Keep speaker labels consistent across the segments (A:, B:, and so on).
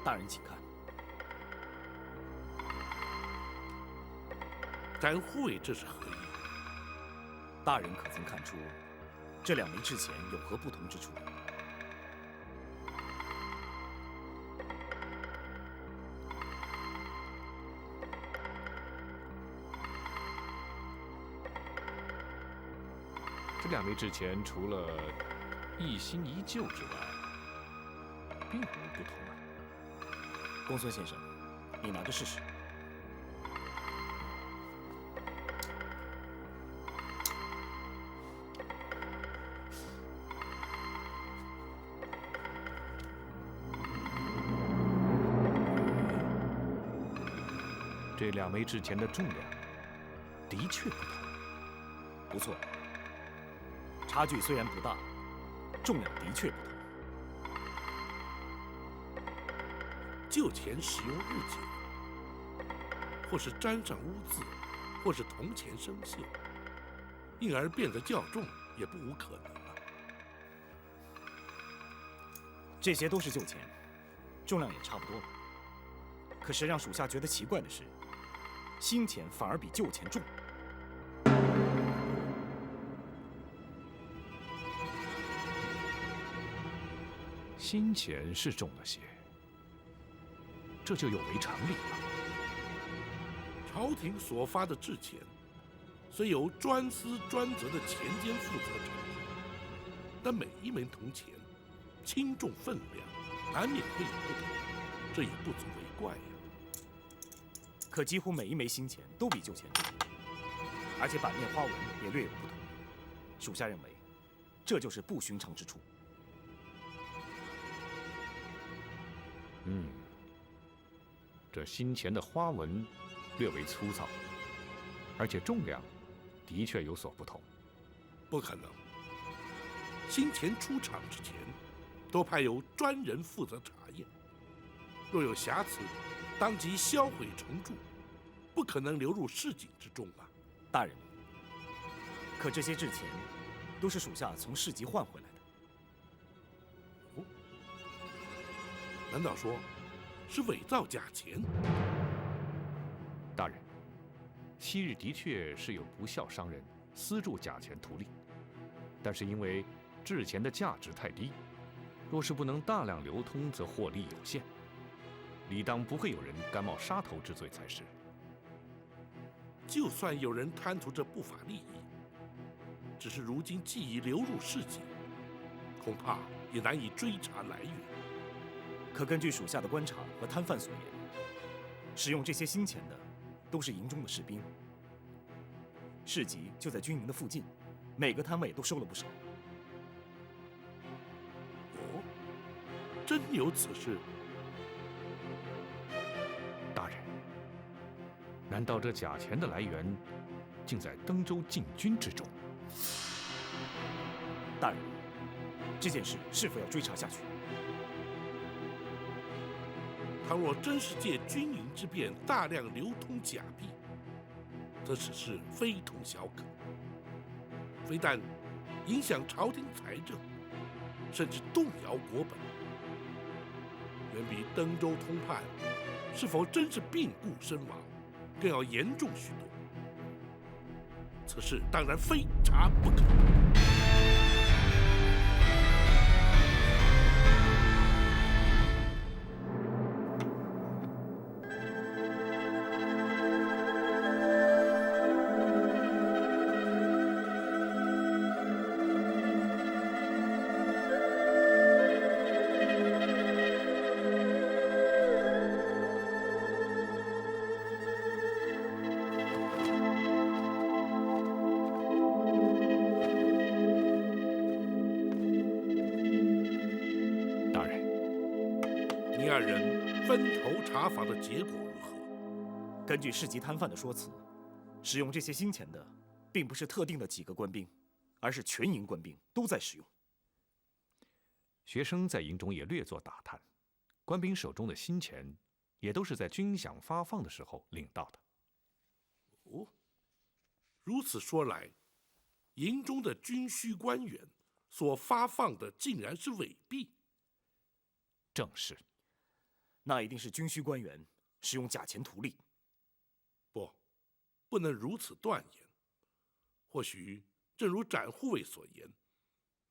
A: 大人请看。
B: 展护卫这是何意？
A: 大人可曾看出这2枚制钱有何不同之处？
C: 这2枚制钱除了一新一旧之外，并无不同啊。
A: 公孙先生，你拿着试试。
C: 这2枚制钱的重量的确不同。
A: 不错，差距虽然不大，重量的确不同。
B: 旧钱使用日久，或是沾上污渍，或是铜钱生锈，因而变得较重，也不无可能啊。
A: 这些都是旧钱，重量也差不多。可是让属下觉得奇怪的是，新钱反而比旧钱重。
C: 新钱是重了些，这就有违常理了。
B: 朝廷所发的制钱，虽由专司专责的钱监负责掌控，但每一枚铜钱轻重分量难免会有不同，这也不足为怪呀。
A: 可几乎每一枚新钱都比旧钱重，而且版面花纹也略有不同。属下认为，这就是不寻常之处。
C: 这新钱的花纹略为粗糙，而且重量的确有所不同。
B: 不可能，新钱出厂之前，都派由专人负责查验，若有瑕疵，当即销毁重铸，不可能流入市井之中啊！
A: 大人，可这些制钱都是属下从市集换回来的。
B: 哦，难道说是伪造假钱？
C: 大人，昔日的确是有不孝商人私铸假钱图利，但是因为制钱的价值太低，若是不能大量流通，则获利有限，理当不会有人甘冒杀头之罪才是。
B: 就算有人贪图这不法利益，只是如今既已流入市井，恐怕也难以追查来源。
A: 可根据属下的观察和摊贩所言，使用这些新钱的都是营中的士兵。市集就在军营的附近，每个摊位都收了不少。
B: 哦，真有此事？
C: 大人，难道这假钱的来源竟在登州禁军之中？
A: 大人，这件事是否要追查下去？
B: 倘若真是借军营之便大量流通假币，则此事非同小可，非但影响朝廷财政，甚至动摇国本，远比登州通判是否真是病故身亡更要严重许多。此事当然非查不可。你二人分头查访的结果如何？
A: 根据市集摊贩的说辞，使用这些新钱的，并不是特定的几个官兵，而是全营官兵都在使用。
C: 学生在营中也略作打探，官兵手中的新钱也都是在军饷发放的时候领到的。
B: 哦，如此说来，营中的军需官员所发放的竟然是伪币。
C: 正是。
A: 那一定是军需官员使用假钱图利。
B: 不能如此断言。或许正如展护卫所言，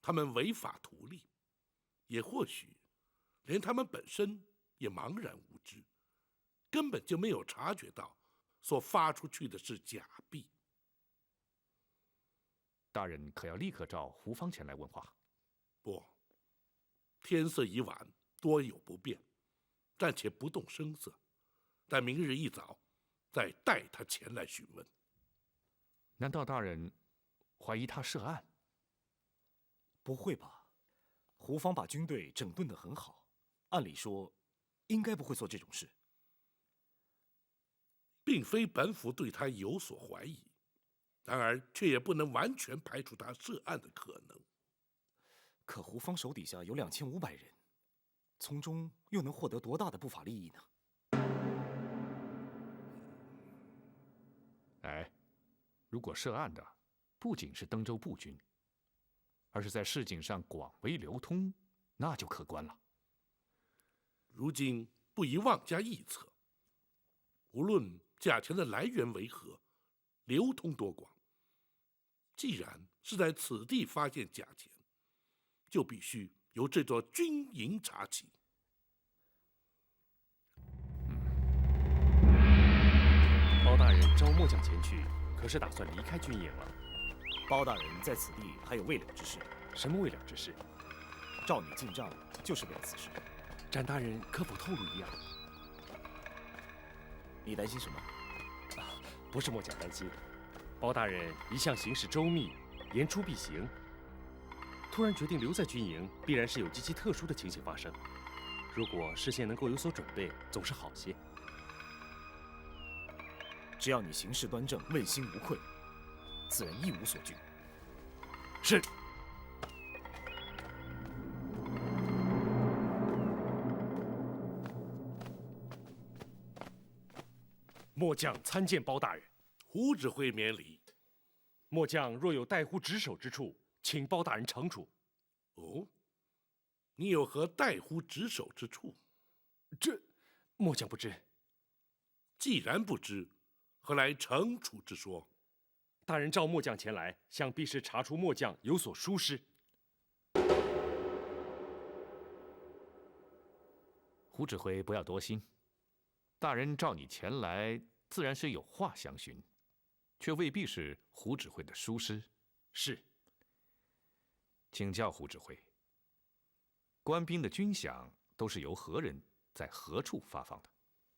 B: 他们违法图利，也或许连他们本身也茫然无知，根本就没有察觉到所发出去的是假币。
C: 大人可要立刻召胡方前来问话。
B: 不，天色已晚，多有不便，暂且不动声色，待明日一早再带他前来询问。
C: 难道大人怀疑他涉案？
A: 不会吧？胡方把军队整顿得很好，按理说应该不会做这种事。
B: 并非本府对他有所怀疑，然而却也不能完全排除他涉案的可能。
A: 可胡方手底下有2500人，从中又能获得多大的不法利益呢？
C: 哎，如果涉案的不仅是登州步军，而是在市井上广为流通，那就可观了。
B: 如今不宜妄加臆测，无论假钱的来源为何，流通多广，既然是在此地发现假钱，就必须由这座军营查起。
D: 包大人召末将前去，可是打算离开军营了？
A: 包大人在此地还有未了之事。
D: 什么未了之事？
A: 召你进帐，就是为了此事。
D: 展大人可否透露一二？
A: 你担心什么？
D: 不是末将担心，包大人一向行事周密，言出必行。突然决定留在军营，必然是有极其特殊的情形发生。如果事先能够有所准备，总是好些。
A: 只要你行事端正，问心无愧，自然一无所惧。
D: 是。末将参见包大人。
B: 胡指挥免礼。
D: 末将若有怠忽职守之处，请包大人惩处。
B: 哦，你有何怠忽职守之处？
D: 这，末将不知。
B: 既然不知，何来惩处之说？
D: 大人召末将前来，想必是查出末将有所疏失。
C: 胡指挥不要多心，大人召你前来，自然是有话相询，却未必是胡指挥的疏失。
D: 是。
C: 请教胡指挥，官兵的军饷都是由何人在何处发放的？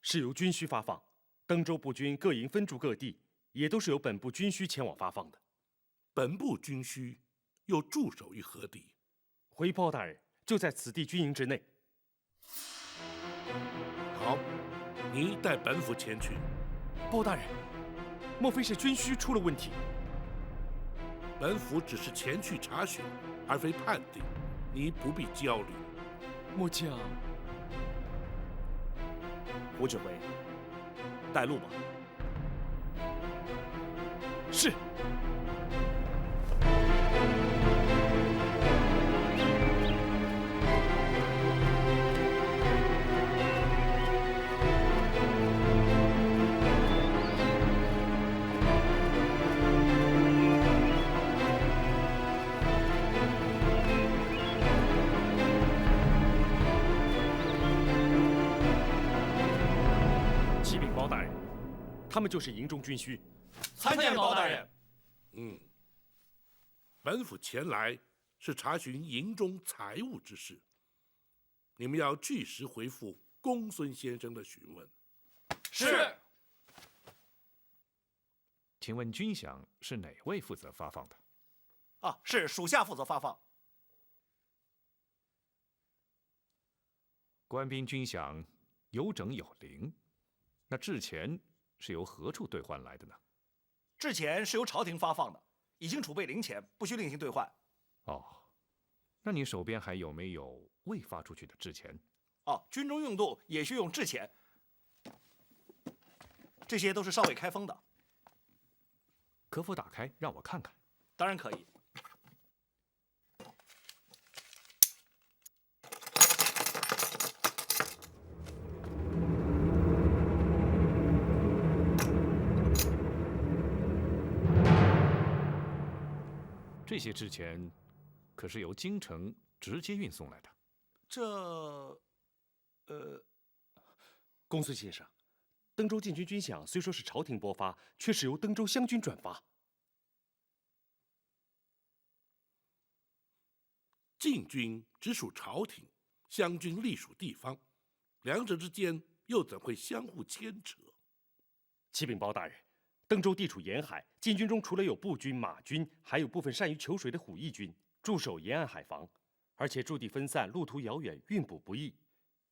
D: 是由军需发放，登州步军各营分驻各地，也都是由本部军需前往发放的。
B: 本部军需又驻守于何地？
D: 回包大人，就在此地军营之内。
B: 好，你带本府前去。
D: 包大人，莫非是军需出了问题？
B: 本府只是前去查询，而非判定，你不必焦虑。
D: 末将。
A: 胡指挥，带路吧。
D: 是。启禀包大人，他们就是营中军需。
E: 参见包大人。
B: 本府前来是查询营中财务之事，你们要据实回复公孙先生的询问。
E: 是。
C: 请问军饷是哪位负责发放的？
E: 是属下负责发放。
C: 官兵军饷有整有零，那制钱是由何处兑换来的呢？
E: 制钱是由朝廷发放的，已经储备零钱，不需另行兑换。
C: 哦，那你手边还有没有未发出去的制钱？
E: 军中用度也需用制钱，这些都是尚未开封的。
C: 可否打开让我看看？
E: 当然可以。
C: 这些制钱可是由京城直接运送来的。
D: 公孙先生，登州禁军军饷虽说是朝廷拨发，却是由登州湘军转发。
B: 禁军直属朝廷，湘军隶属地方，两者之间又怎会相互牵扯？
D: 启禀包大人，登州地处沿海，禁军中除了有步军、马军，还有部分善于求水的虎翼军驻守沿岸海防，而且驻地分散，路途遥远，运补不易。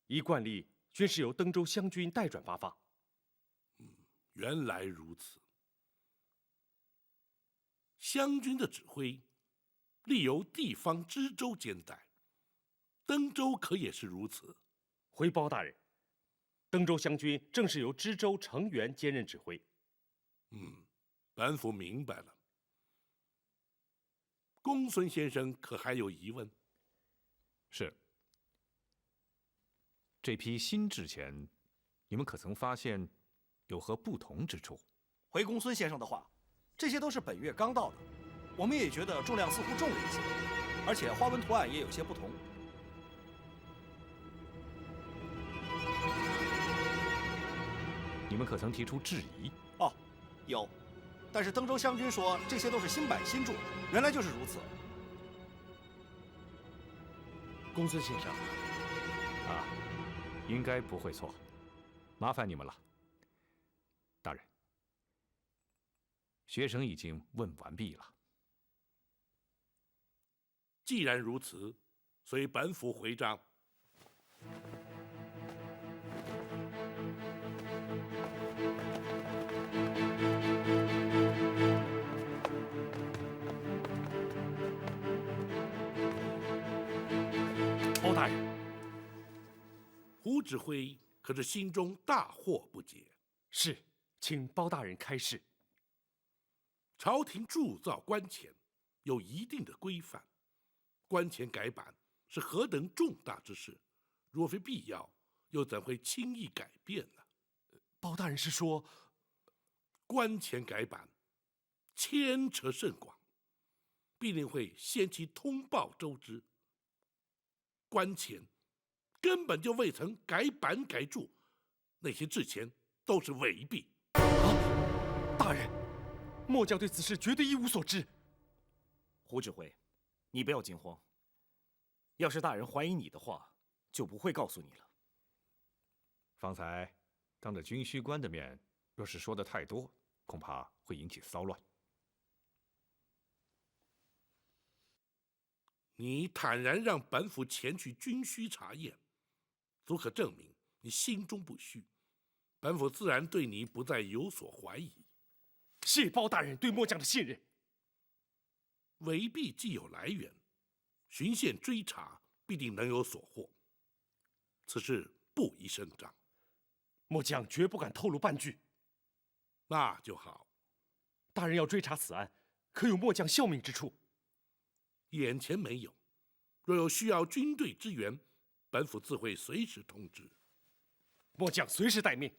D: 依惯例，均是由登州湘军代转发放。
B: 原来如此。湘军的指挥历由地方知州兼代，登州可也是如此。
D: 回包大人，登州湘军正是由知州程元兼任指挥。
B: 本府明白了。公孙先生可还有疑问？
C: 是。这批新制钱，你们可曾发现有何不同之处？
E: 回公孙先生的话，这些都是本月刚到的，我们也觉得重量似乎重了一些，而且花纹图案也有些不同。
C: 你们可曾提出质疑？
E: 哦，有，但是登州湘军说这些都是新版新铸，原来就是如此。
D: 公孙先生，
C: 应该不会错，麻烦你们了。大人，学生已经问完毕了。
B: 既然如此，随本府回帐。
D: 包大人，
B: 胡指挥可是心中大惑不解。
D: 是，请包大人开示。
B: 朝廷铸造官钱有一定的规范，官钱改版是何等重大之事，若非必要，又怎会轻易改变呢？
D: 包大人是说，
B: 官钱改版牵扯甚广，必定会先期通报周知。官钱根本就未曾改版改铸，那些制钱都是伪币。
D: 大人，末将对此事绝对一无所知。
A: 胡指挥，你不要惊慌。要是大人怀疑你的话，就不会告诉你了。
C: 方才当着军需官的面，若是说的太多，恐怕会引起骚乱。
B: 你坦然让本府前去军需查验，足可证明你心中不虚。本府自然对你不再有所怀疑。
D: 谢包大人对末将的信任。
B: 伪币既有来源，循线追查必定能有所获。此事不宜声张。
D: 末将绝不敢透露半句。
B: 那就好。
D: 大人要追查此案，可有末将效命之处？
B: 眼前没有，若有需要军队支援，本府自会随时通知。
D: 末将随时待命。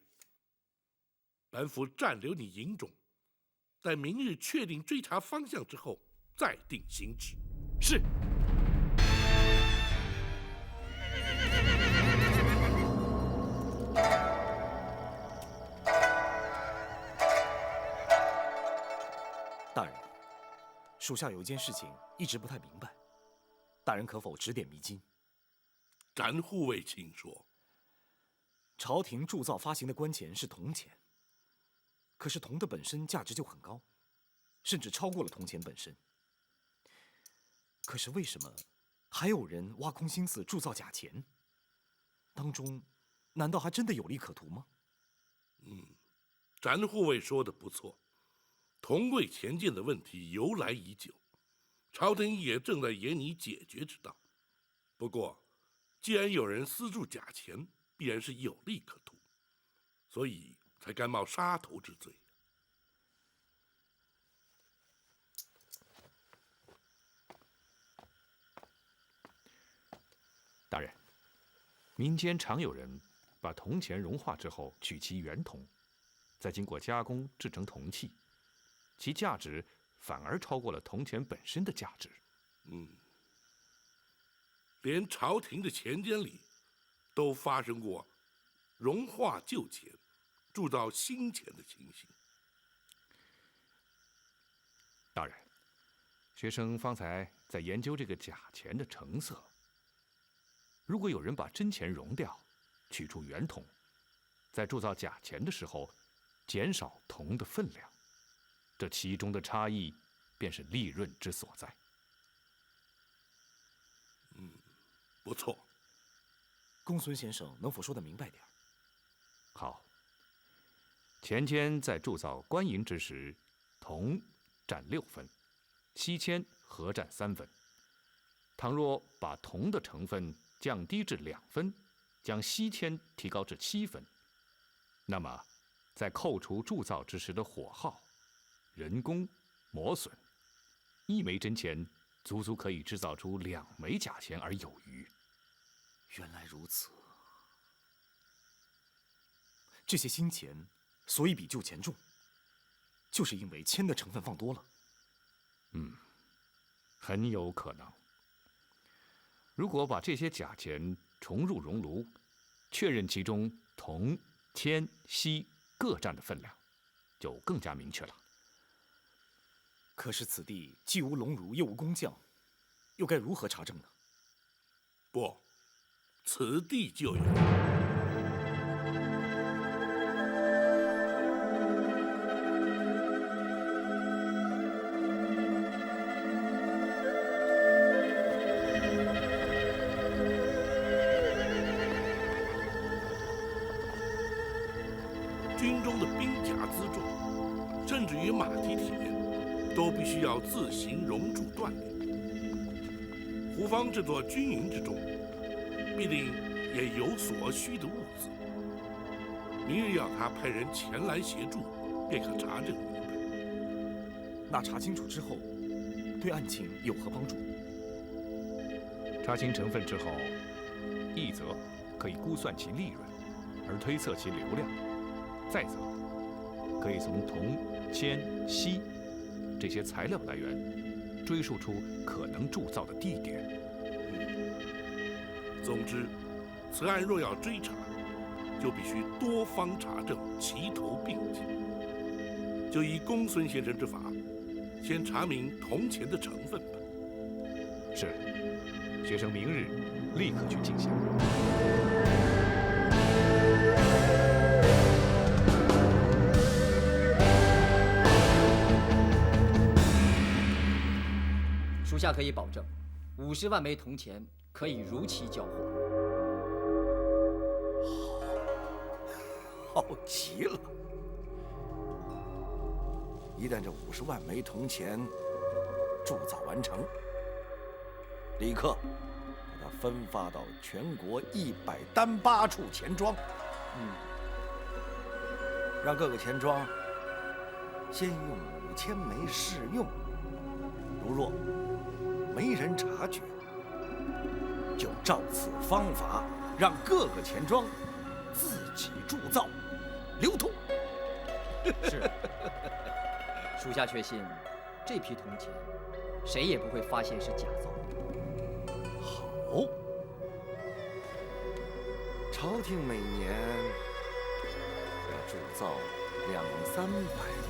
B: 本府暂留你营中，待明日确定追查方向之后，再定行止。
D: 是。
A: 大人，属下有一件事情一直不太明白，大人可否指点迷津？
B: 展护卫，请说。
A: 朝廷铸造发行的官钱是铜钱，可是铜的本身价值就很高，甚至超过了铜钱本身。可是为什么还有人挖空心思铸造假钱？当中难道还真的有利可图吗？
B: 展护卫说的不错，铜贵钱鉴的问题由来已久，朝廷也正在研拟解决之道。不过，既然有人私铸假钱，必然是有利可图，所以才甘冒杀头之罪。
C: 大人，民间常有人把铜钱融化之后取其原铜，再经过加工制成铜器，其价值反而超过了铜钱本身的价值。
B: 连朝廷的钱监里都发生过融化旧钱、铸造新钱的情形。
C: 大人，学生方才在研究这个假钱的成色。如果有人把真钱熔掉，取出原铜，在铸造假钱的时候减少铜的分量，这其中的差异便是利润之所在。
B: 不错，
A: 公孙先生能否说得明白点儿？
C: 好，钱监在铸造官银之时，铜占6分，锡铅合占3分。倘若把铜的成分降低至2分，将锡铅提高至7分，那么在扣除铸造之时的火耗、人工、磨损，1枚真钱足可以制造出2枚假钱而有余。
A: 原来如此。这些新钱所以比旧钱重，就是因为铅的成分放多了。
C: 很有可能。如果把这些假钱重入熔炉，确认其中铜、铅、锡各占的分量，就更加明确了。
A: 可是此地既无熔炉，又无工匠，又该如何查证呢？
B: 不，此地就有。军中的兵甲辎重，甚至于马蹄铁，都必须要自行熔铸锻炼。胡方这座军营之中，必定也有所需的物资。明日要他派人前来协助，便可查证明白。
A: 那查清楚之后，对案情有何帮助？
C: 查清成分之后，一则可以估算其利润，而推测其流量；再则可以从铜、铅、锡这些材料来源，追溯出可能铸造的地点。
B: 总之，此案若要追查，就必须多方查证，齐头并进。就以公孙先生之法，先查明铜钱的成分吧。
C: 是，学生明日立刻去进行。
F: 属下可以保证，50万枚铜钱可以如期交货。
E: 好极了！一旦这50万枚铜钱铸造完成，立刻把它分发到全国108处钱庄。让各个钱庄先用5000枚试用，如若没人察觉，就照此方法让各个钱庄自己铸造、流通。
F: 是，属下确信，这批铜钱谁也不会发现是假造。
E: 好，朝廷每年要铸造200-300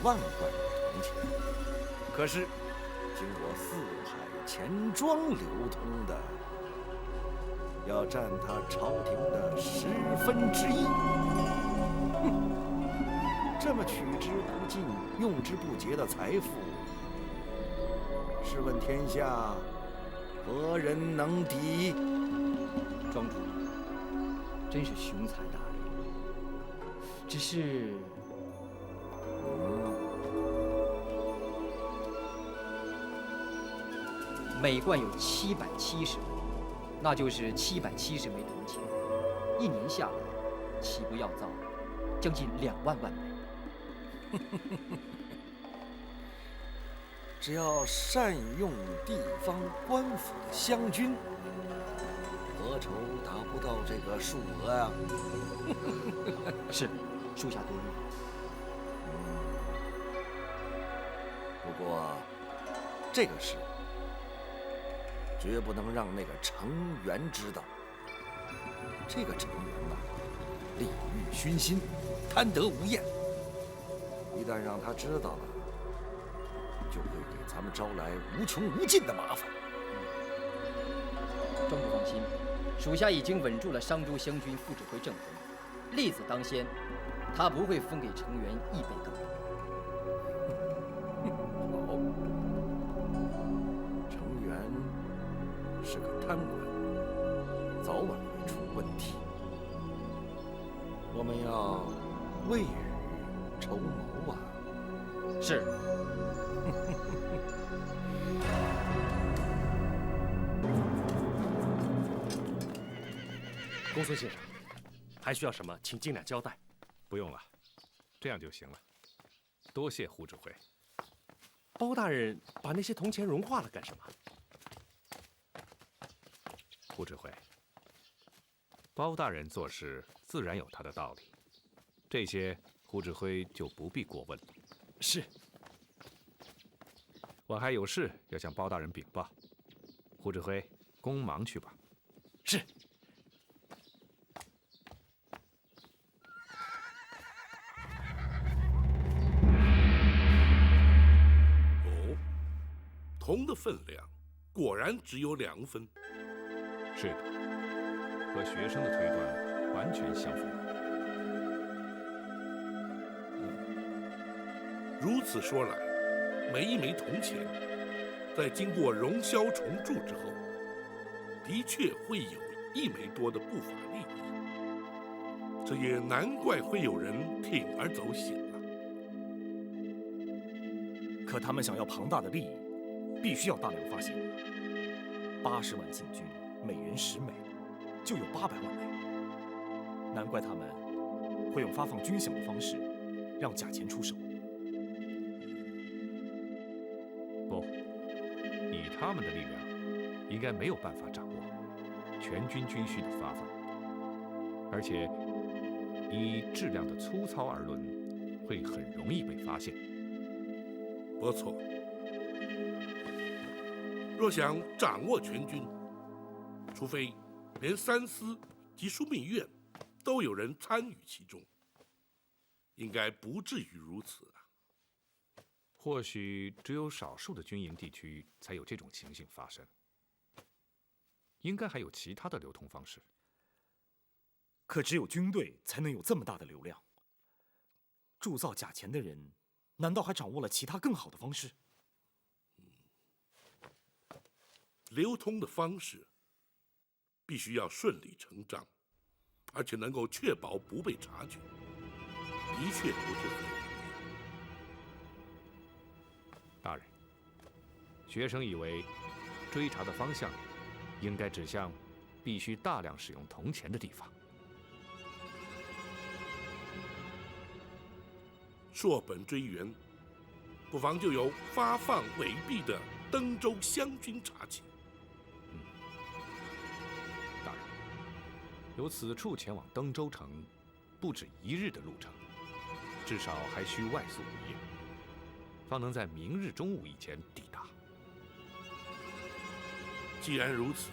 E: 万贯铜钱，可是经过4海钱庄流通的，要占他朝廷的1/10。这么取之不尽、用之不竭的财富，试问天下何人能敌？
F: 庄主真是雄才大略，只是每贯有770枚，那就是770枚铜钱，1年下来，岂不要造将近2万枚？
E: 只要善用地方官府的湘军，何愁达不到这个数额呀？
F: 是，属下多虑。
E: 不过这个事，绝不能让那个程元知道。这个程元呐，利欲熏心，贪得无厌。一旦让他知道了，就会给咱们招来无穷无尽的麻烦。
F: 庄主放心，属下已经稳住了商州湘军副指挥郑恒，利字当先，他不会分给程元一杯羹。
E: 好，程元是个贪官，早晚会出问题。我们要未雨绸缪啊！
F: 是。
D: 公孙先生，还需要什么，请尽量交代。
C: 不用了，这样就行了。多谢胡指挥。
D: 包大人把那些铜钱融化了干什么？
C: 胡指挥，包大人做事自然有他的道理，这些胡指挥就不必过问了。
D: 是。
C: 我还有事要向包大人禀报，胡指挥，公忙去吧。
D: 是。
B: 铜的分量果然只有2分。
C: 是的，和学生的推断完全相符。
B: 如此说来，每一枚铜钱在经过熔销重铸之后，的确会有1枚多的不法利益。这也难怪会有人铤而走险了。
A: 可他们想要庞大的利益，必须要大量发现。80万禁军，每人10枚，就有800万枚。难怪他们会用发放军饷的方式，让假钱出手。
C: 不，以他们的力量，应该没有办法掌握全军军需的发放，而且以质量的粗糙而论，会很容易被发现。
B: 不错。若想掌握全军，除非连三司及枢密院都有人参与其中，应该不至于如此啊。
C: 或许只有少数的军营地区才有这种情形发生，应该还有其他的流通方式。
A: 可只有军队才能有这么大的流量。铸造假钱的人，难道还掌握了其他更好的方式？
B: 流通的方式必须要顺理成章，而且能够确保不被察觉，的确不是很容易。
C: 大人，学生以为追查的方向应该指向必须大量使用铜钱的地方。
B: 溯本追源，不妨就由发放伪币的登州湘军查起。
C: 大人，由此处前往登州城，不止1日的路程，至少还需外宿1夜，方能在明日中午以前抵达。
B: 既然如此，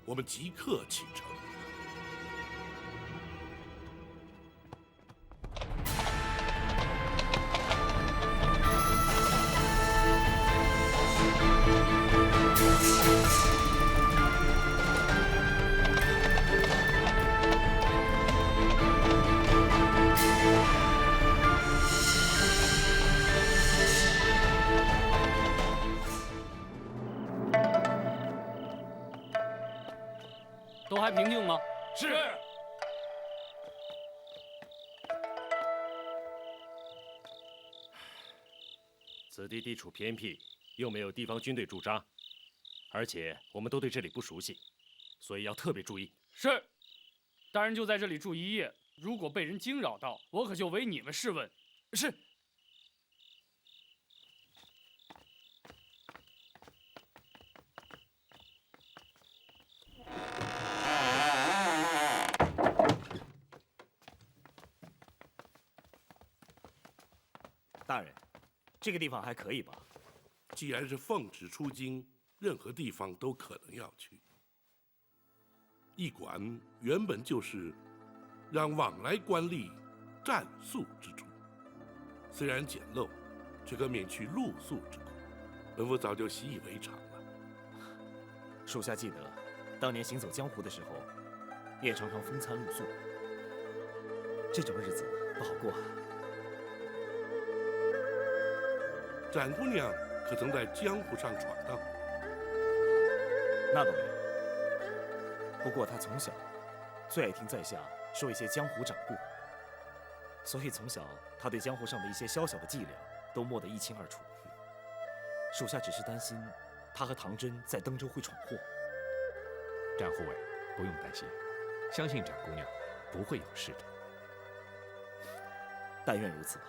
B: 我们即刻启程。
G: 都还平静吗？
D: 是。此地地处偏僻，又没有地方军队驻扎，而且我们都对这里不熟悉，所以要特别注意。
G: 是。大人就在这里住1夜，如果被人惊扰到，我可就为你们试问。
A: 是。大人，这个地方还可以吧？
B: 既然是奉旨出京，任何地方都可能要去。驿馆原本就是让往来官吏暂宿之处，虽然简陋，却可免去露宿之苦。本府早就习以为常了。
A: 属下记得，当年行走江湖的时候，也常常风餐露宿，这种日子不好过啊。
B: 展姑娘可曾在江湖上闯荡？
A: 那倒没有。不过她从小最爱听在下说一些江湖掌故，所以从小她对江湖上的一些小小的伎俩都摸得一清二楚。属下只是担心她和唐真在登州会闯祸。
C: 展护卫，不用担心，相信展姑娘不会有事的。
A: 但愿如此吧。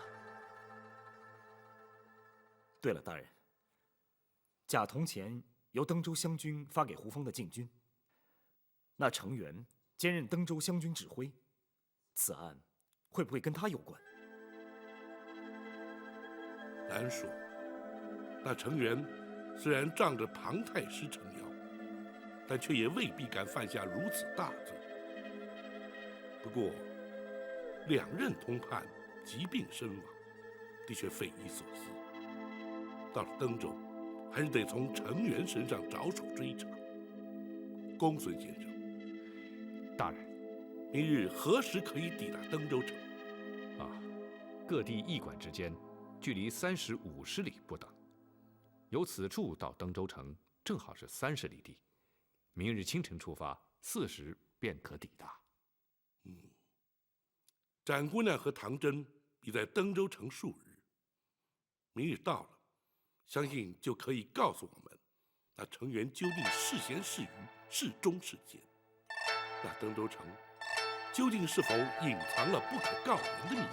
A: 对了，大人，甲铜钱由登州湘军发给胡风的禁军，那程元兼任登州湘军指挥，此案会不会跟他有关？
B: 难说。那程元虽然仗着庞太师撑腰，但却也未必敢犯下如此大罪。不过，两任通判疾病身亡，的确匪夷所思。到了登州，还是得从程元身上着手追查。公孙先生，
C: 大人，
B: 明日何时可以抵达登州城？
C: 各地驿馆之间距离30-50里不等，由此处到登州城正好是30里地。明日清晨出发，4时便可抵达。
B: 展姑娘和唐真已在登州城数日，明日到了，相信就可以告诉我们，那程元究竟是贤是愚，是忠是奸。那登州城究竟是否隐藏了不可告人的秘密？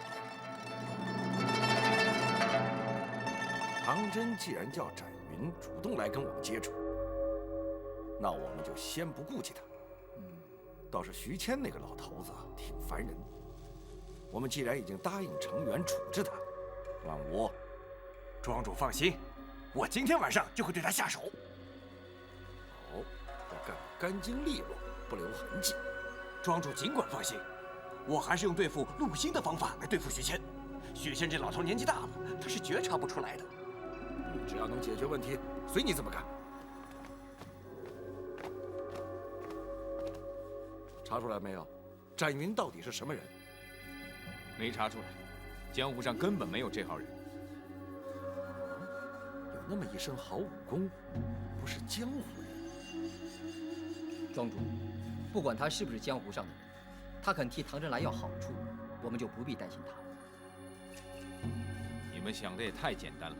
E: 唐真既然叫展云主动来跟我们接触，那我们就先不顾及他。倒是徐谦那个老头子挺烦人。我们既然已经答应程元处置他，万无，庄主放心，我今天晚上就会对他下手。好，要干得干净利落，不留痕迹。庄主尽管放心，我还是用对付陆星的方法来对付徐谦。徐谦这老头年纪大了，他是觉察不出来的。你只要能解决问题，随你怎么干。查出来没有？展云到底是什么人？
H: 没查出来，江湖上根本没有这号人。
E: 有那么一身好武功，不是江湖人。
F: 庄主，不管他是不是江湖上的人，他肯替唐真来要好处，我们就不必担心他了。
H: 你们想的也太简单了。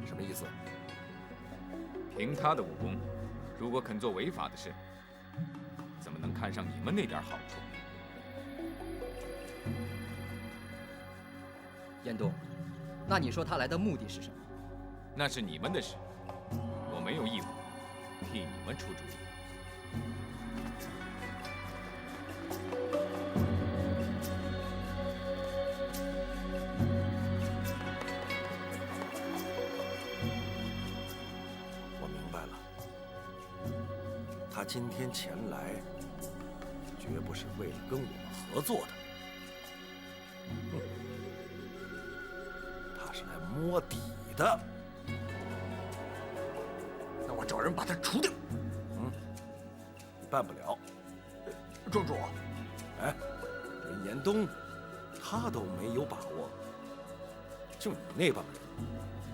E: 什么意思？
H: 凭他的武功，如果肯做违法的事，怎么能看上你们那点好处？
F: 严冬，那你说他来的目的是什么？
H: 那是你们的事，我没有义务替你们出主意。
E: 我明白了，他今天前来，绝不是为了跟我们合作的。他是来摸底的。那我找人把他除掉。你办不了。庄主，哎，连严冬他都没有把握，就你那帮人，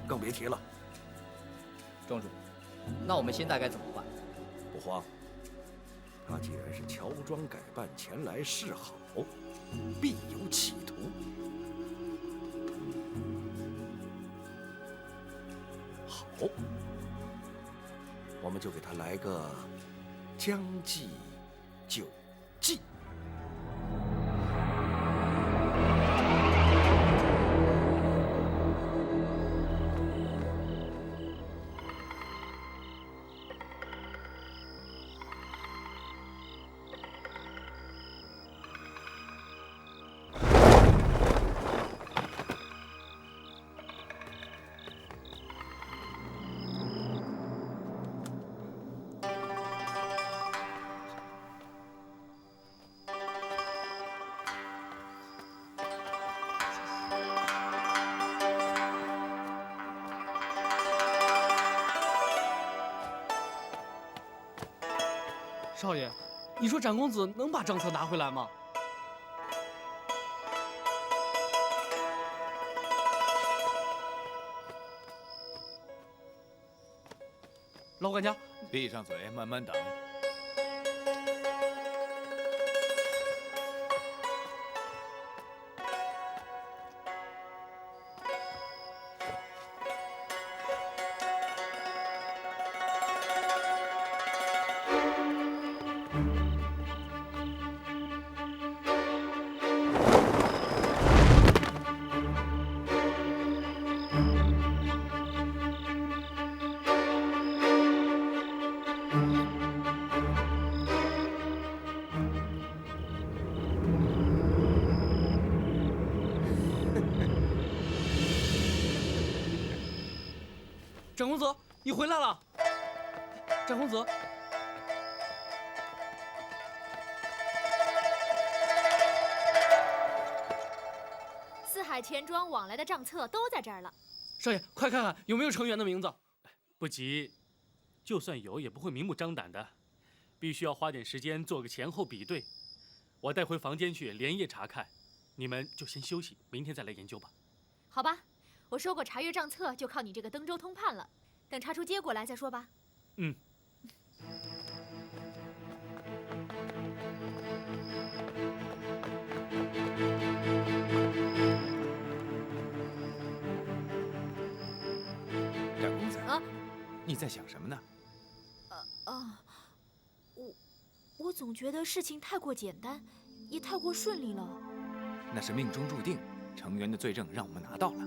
E: 更别提了。
F: 庄主，那我们现在该怎么办？
E: 不慌，他既然是乔装改扮前来示好，必有企图。好，我们就给他来个将计就计。
G: 少爷，你说展公子能把账册拿回来吗？老管家，
H: 闭上嘴，慢慢等。
G: 展公子，你回来了。展公子，
I: 四海钱庄往来的账册都在这儿了。
G: 少爷，快看看有没有成员的名字。不急，就算有，也不会明目张胆的，必须要花点时间做个前后比对。我带回房间去连夜查看，你们就先休息，明天再来研究吧。
I: 好吧，我说过查阅账册就靠你这个登州通判了，等查出结果来再说吧。
G: 嗯。
H: 展公子
I: 啊，
H: 你在想什么呢？
I: 我总觉得事情太过简单，也太过顺利了。
H: 那是命中注定，成员的罪证让我们拿到了。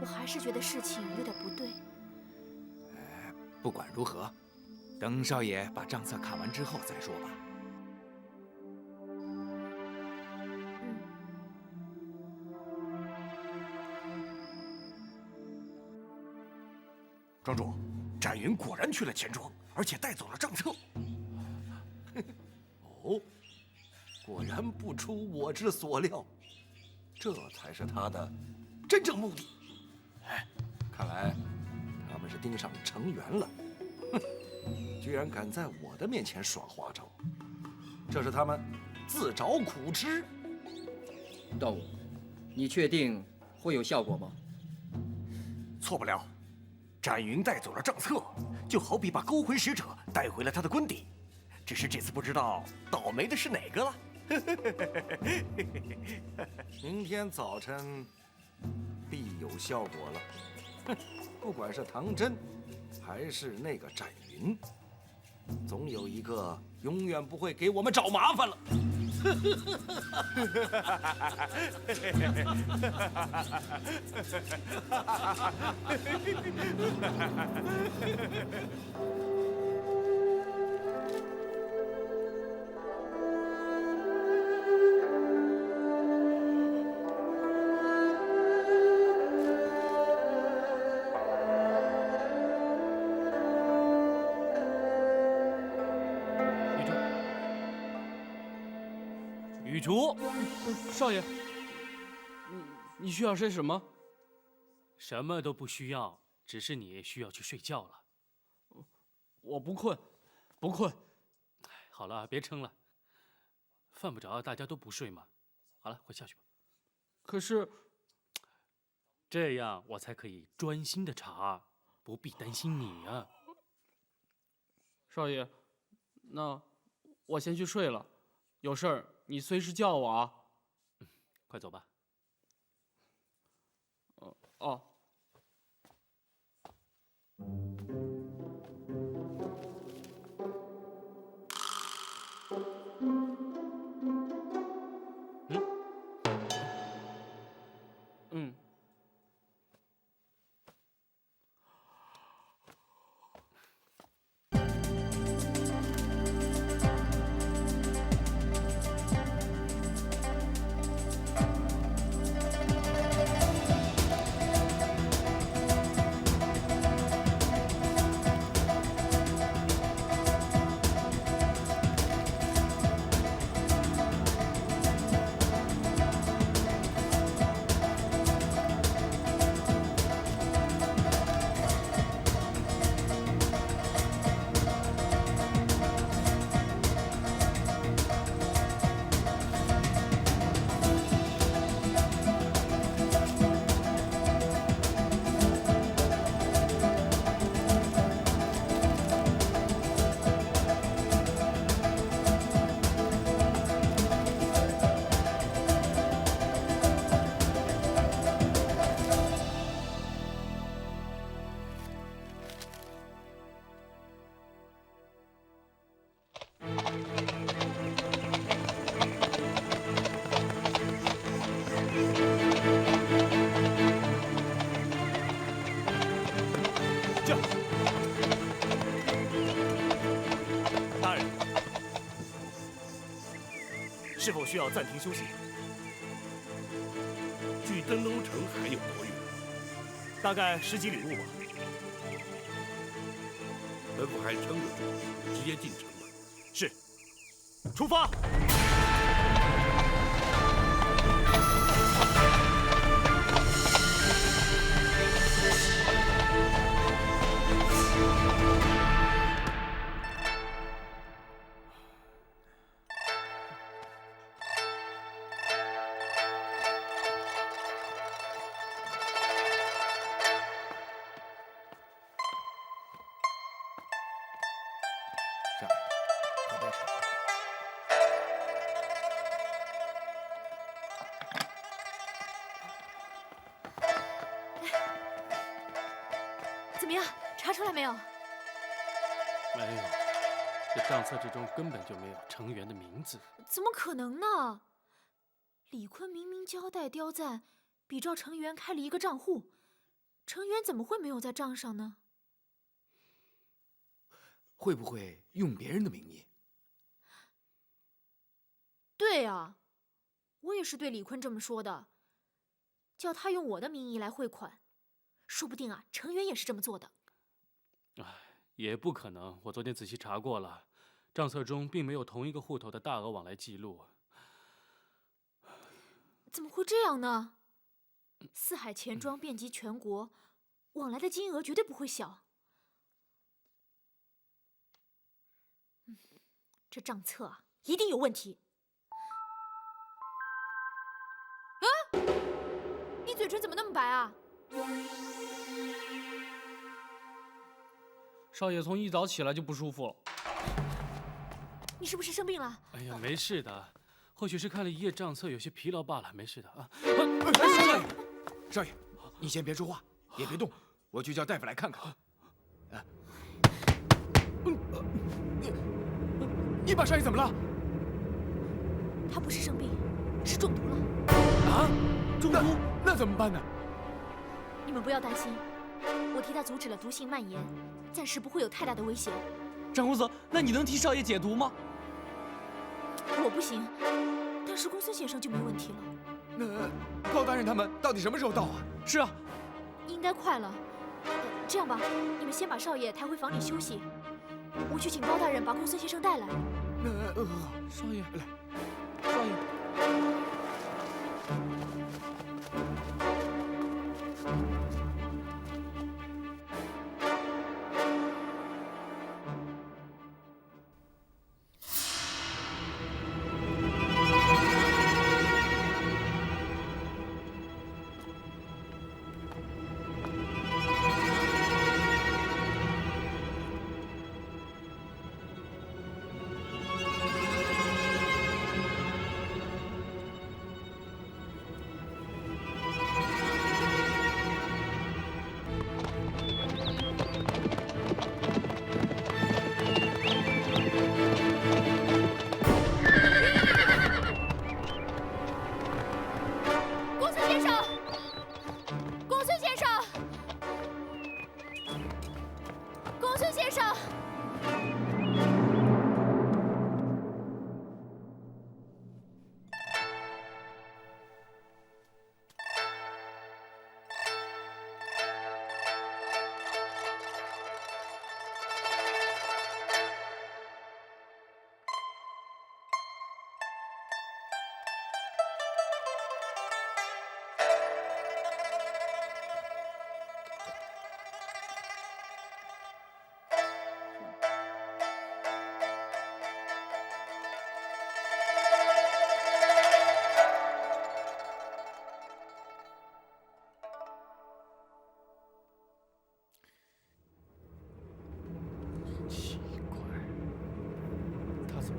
I: 我还是觉得事情有点不对。
H: 不管如何，等少爷把账册看完之后再说吧。
E: 庄主，展云果然去了钱庄，而且带走了账册。哦，果然不出我之所料，这才是他的真正目的。哎，看来他们是盯上成员了，哼，居然敢在我的面前耍花招，这是他们自找苦吃。
F: 道武，你确定会有效果吗？
E: 错不了。展云带走了账册，就好比把勾魂使者带回了他的官邸，只是这次不知道倒霉的是哪个了。明天早晨必有效果了。哼，不管是唐真，还是那个展云，总有一个永远不会给我们找麻烦了。
G: 雨竹，少爷，你需要些什么？什么都不需要，只是你需要去睡觉了。我不困，不困。好了，别撑了，犯不着大家都不睡嘛。好了，快下去吧。可是，这样我才可以专心的查，不必担心你啊。少爷，那我先去睡了，有事儿你随时叫我啊。快走吧。哦。嗯。
A: 是否需要暂停休息？
B: 距登州城还有多远？
A: 大概10几里路吧。
B: 本府还撑得住，直接进城了。
A: 是，出发。
E: 少爷，喝杯茶。
I: 怎么样，查出来没有？
G: 没有，这账册之中根本就没有成员的名字。
I: 怎么可能呢？李坤明明交代刁赞比照成员开了一个账户，成员怎么会没有在账上呢？
E: 会不会用别人的名义？
I: 对啊，我也是对李坤这么说的，叫他用我的名义来汇款，说不定啊，成员也是这么做的。
G: 哎，也不可能。我昨天仔细查过了，账册中并没有同一个户头的大额往来记录。
I: 怎么会这样呢？四海钱庄遍及全国，往来的金额绝对不会小。这账册啊，一定有问题。啊！你嘴唇怎么那么白啊？
G: 少爷从一早起来就不舒服了。
I: 你是不是生病了？
G: 哎呀，没事的，或许是看了一夜账册，有些疲劳罢了，没事的啊。
E: 少爷，你先别说话，也别动，我去叫大夫来看看。你把少爷怎么了？
I: 他不是生病，是中毒了。
E: 啊？中毒？那怎么办呢？
I: 你们不要担心，我替他阻止了毒性蔓延，暂时不会有太大的危险。
J: 张公子，那你能替少爷解毒吗？
I: 我不行，但是公孙先生就没问题了。
E: 那高大人他们到底什么时候到啊？
J: 是啊，
I: 应该快了。这样吧，你们先把少爷抬回房里休息，我去请高大人把公孙先生带来。
J: 少爷，来，少爷。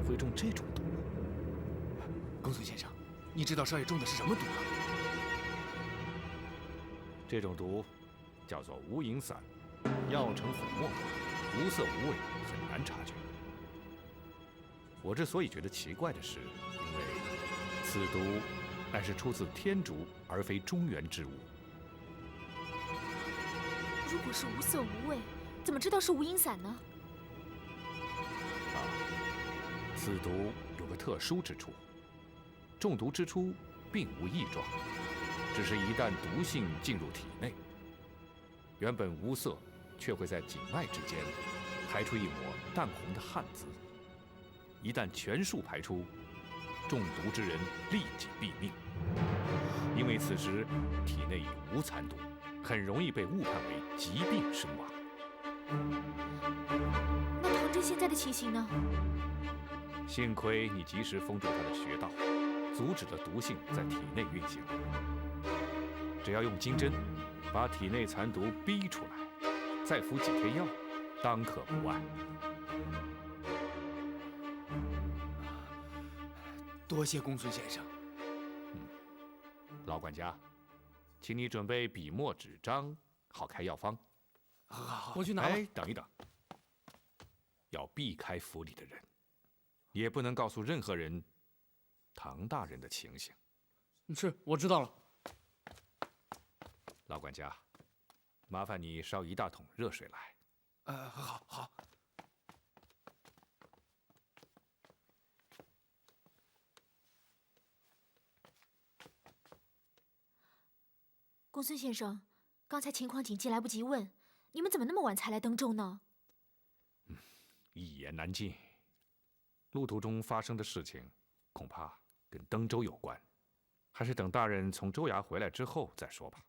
E: 会中这种毒？公孙先生，你知道少爷中的是什么毒吗？
C: 这种毒叫做无影散，药成粉末，无色无味，很难察觉。我之所以觉得奇怪的是，因为此毒乃是出自天竺，而非中原之物。
I: 如果是无色无味，怎么知道是无影散呢？
C: 此毒有个特殊之处，中毒之初并无异状，只是一旦毒性进入体内，原本无色，却会在颈脉之间排出一抹淡红的汗渍。一旦全数排出，中毒之人立即毙命，因为此时体内已无残毒，很容易被误判为疾病身亡。
I: 那唐真现在的情形呢？
C: 幸亏你及时封住他的穴道，阻止了毒性在体内运行。只要用金针把体内残毒逼出来，再服几贴药，当可不碍。
J: 多谢公孙先生。
C: 老管家，请你准备笔墨纸张，好开药方。
J: 好，我去拿吧。
C: 哎，等一等，要避开府里的人，也不能告诉任何人唐大人的情形。
J: 是，我知道了。
C: 老管家，麻烦你烧1大桶热水来。
J: 好。
I: 公孙先生，刚才情况紧急，来不及问，你们怎么那么晚才来登州呢？
C: 一言难尽。路途中发生的事情，恐怕跟登州有关，还是等大人从州衙回来之后再说吧。